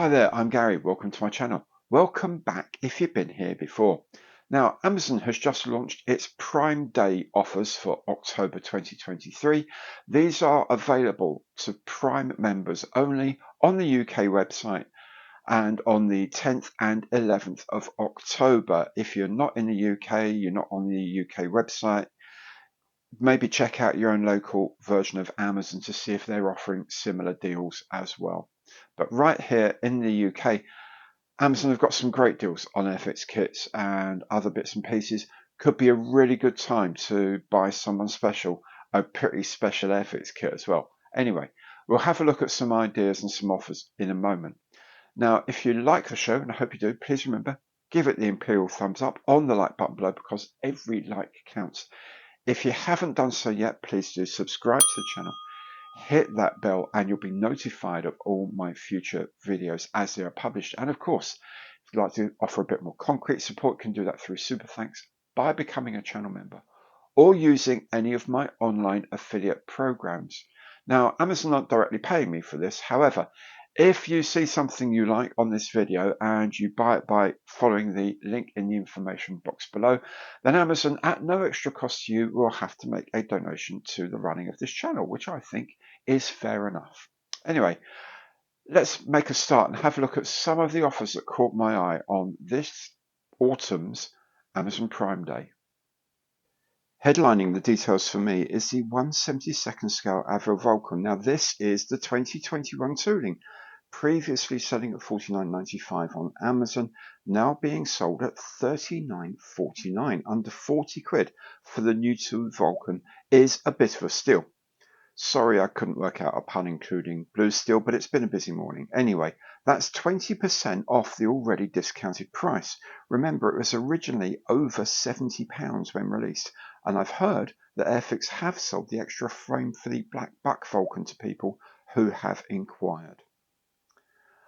Hi there, I'm Gary. Welcome to my channel. Welcome back if you've been here before. Now, Amazon has just launched its Prime Day offers for October 2023. These are available to Prime members only on the UK website and on the 10th and 11th of October. If you're not in the UK, you're not on the UK website, maybe check out your own local version of Amazon to see if they're offering similar deals as well. But right here in the UK, Amazon have got some great deals on Airfix kits and other bits and pieces. Could be a really good time to buy someone special a pretty special Airfix kit as well. Anyway, we'll have a look at some ideas and some offers in a moment. Now, if you like the show, and I hope you do, please remember, give it the imperial thumbs up on the like button below because every like counts. If you haven't done so yet, please do subscribe to the channel, hit that bell, and you'll be notified of all my future videos as they are published. And of course, if you'd like to offer a bit more concrete support, you can do that through Super Thanks by becoming a channel member or using any of my online affiliate programs. Now, Amazon aren't directly paying me for this. However, if you see something you like on this video and you buy it by following the link in the information box below, then Amazon, at no extra cost to you, will have to make a donation to the running of this channel, which I think is fair enough. Anyway, let's make a start and have a look at some of the offers that caught my eye on this autumn's Amazon Prime Day. Headlining the details for me is the 1/72 scale Avro Vulcan. Now this is the 2021 tooling, previously selling at $49.95 on Amazon, now being sold at $39.49, under 40 quid for the new tool Vulcan is a bit of a steal. Sorry I couldn't work out a pun including blue steel, but it's been a busy morning. Anyway, that's 20% off the already discounted price. Remember, it was originally over £70 when released, and I've heard that Airfix have sold the extra frame for the Black Buck Vulcan to people who have inquired.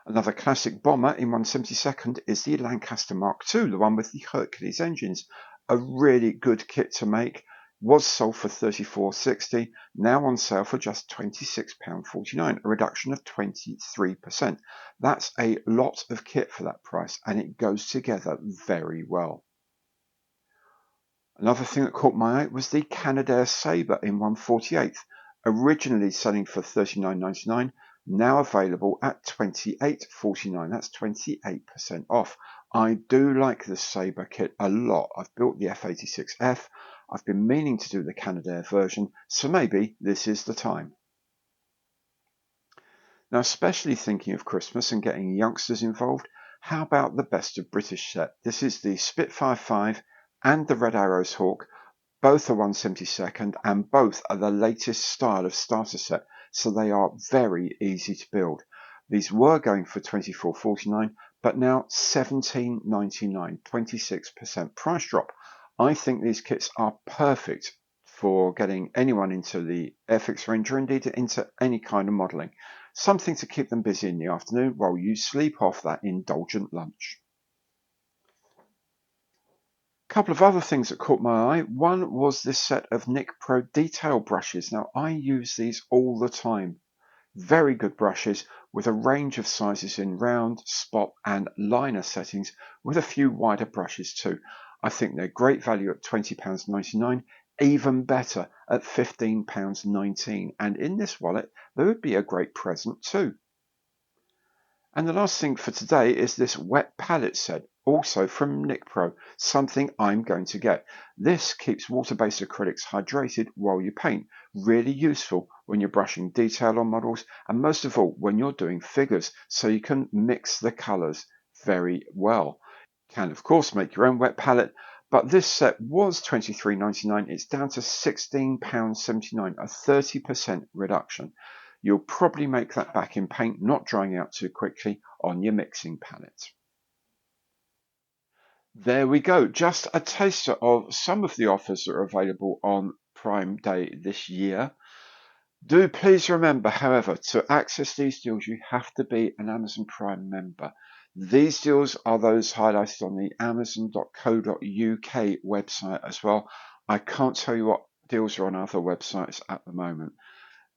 Another classic bomber in 1/72 is the Lancaster Mark II, the one with the Hercules engines. A really good kit to make. Was sold for $34.60, now on sale for just £26.49, a reduction of 23%. That's a lot of kit for that price, and it goes together very well. Another thing that caught my eye was the Canadair Sabre in 1/48, originally selling for $39.99, now available at $28.49. That's 28% off. I do like the Sabre kit a lot. I've built the F86F. I've been meaning to do the Canadair version, so maybe this is the time. Now, especially thinking of Christmas and getting youngsters involved, how about the Best of British set? This is the Spitfire 5 and the Red Arrows Hawk. Both are 1/72 and both are the latest style of starter set, so they are very easy to build. These were going for $24.49, but now $17.99, 26% price drop. I think these kits are perfect for getting anyone into the Airfix range or indeed into any kind of modelling. Something to keep them busy in the afternoon while you sleep off that indulgent lunch. A couple of other things that caught my eye. One was this set of Nick Pro detail brushes. Now I use these all the time. Very good brushes with a range of sizes in round, spot and liner settings, with a few wider brushes too. I think they're great value at £20.99, even better at £15.19, and in this wallet they would be a great present too. And the last thing for today is this wet palette set, also from Nick Pro, something I'm going to get. This keeps water-based acrylics hydrated while you paint. Really useful when you're brushing detail on models, and most of all when you're doing figures, so you can mix the colours very well. You can of course make your own wet palette, but this set was $23.99. It's down to £16.79, a 30% reduction. You'll probably make that back in paint, not drying out too quickly on your mixing palette. There we go, just a taster of some of the offers that are available on Prime Day this year. Do please remember, however, to access these deals, you have to be an Amazon Prime member. These deals are those highlighted on the amazon.co.uk website as well. I can't tell you what deals are on other websites at the moment.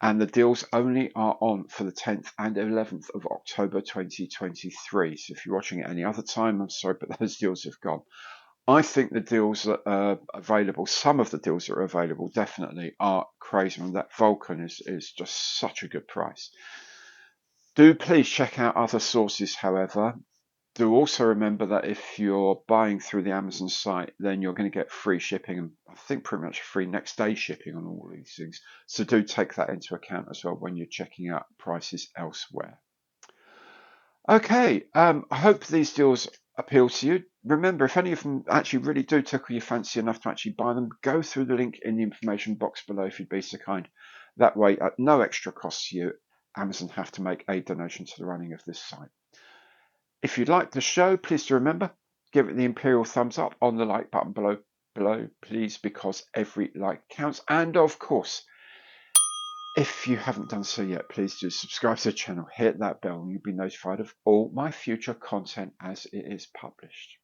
and the deals only are on for the 10th and 11th of October 2023. So if you're watching at any other time, I'm sorry, but those deals have gone. I think the deals that are available, some of the deals that are available definitely are crazy. And that Vulcan is just such a good price. Do please check out other sources, however. Do also remember that if you're buying through the Amazon site, then you're going to get free shipping and I think pretty much free next day shipping on all these things. So do take that into account as well when you're checking out prices elsewhere. Okay, I hope these deals appeal to you. Remember, if any of them actually really do tickle your fancy enough to actually buy them, go through the link in the information box below if you'd be so kind. That way, at no extra cost to you, Amazon have to make a donation to the running of this site. If you like the show, please do remember, give it the imperial thumbs up on the like button below, please, because every like counts. And of course, if you haven't done so yet, please do subscribe to the channel, hit that bell, and you'll be notified of all my future content as it is published.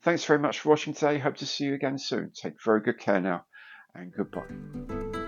Thanks very much for watching today. Hope to see you again soon. Take very good care now, and goodbye.